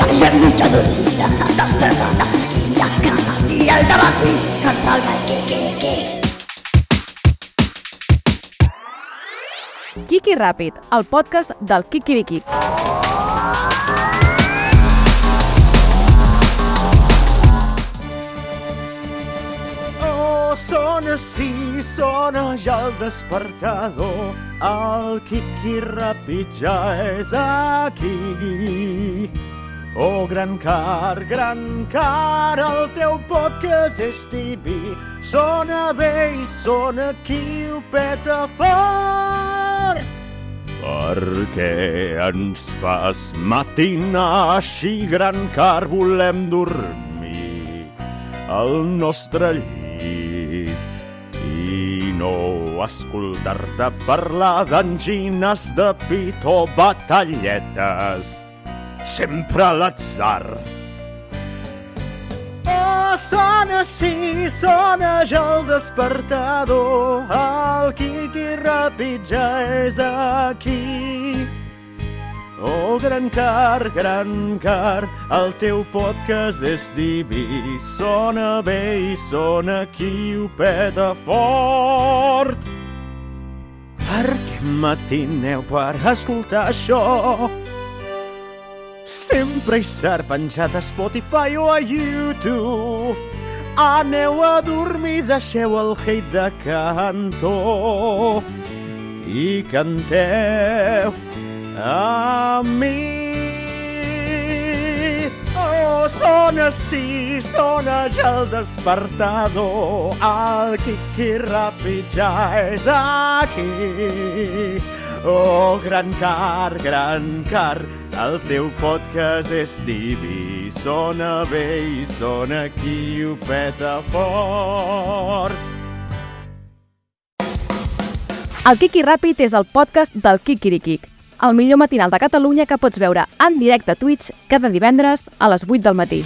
deixem mitja dormida, desperta de seguida, cada dia al dematí, canta el gall, qui. Quiqui Ràpid, el podcast del Quiquiriquic. Sona, sí, sona ja el despertador, el Quiqui Ràpid ja és aquí. Oh, gran car, el teu podcast és diví, sona bé i sona qui ho peta fort. Perquè ens fas matinar així, gran car, volem dormir al nostre llit i no escoltar-te parlar d'angines de pit o batalletes, sempre a l'atzar. Oh, sona, sí, sona ja el despertador, el Quiqui Ràpid ja és aquí. Oh, gran car, el teu podcast és diví, sona bé i sona qui ho peta fort. Per què matineu per escoltar això? Sempre hi serà penjat a Spotify o a YouTube. Aneu a dormir, deixeu el hate de cantó i canteu a mi. Oh, sona, sí, sona ja el despertador, el Quiqui Ràpid ja és aquí. Oh, gran car, el teu podcast és diví, sona bé i sona qui ho peta fort. El Quiqui Ràpid és el podcast del Quiquiriquic, el millor matinal de Catalunya que pots veure en directe a Twitch cada divendres a les 8 del matí.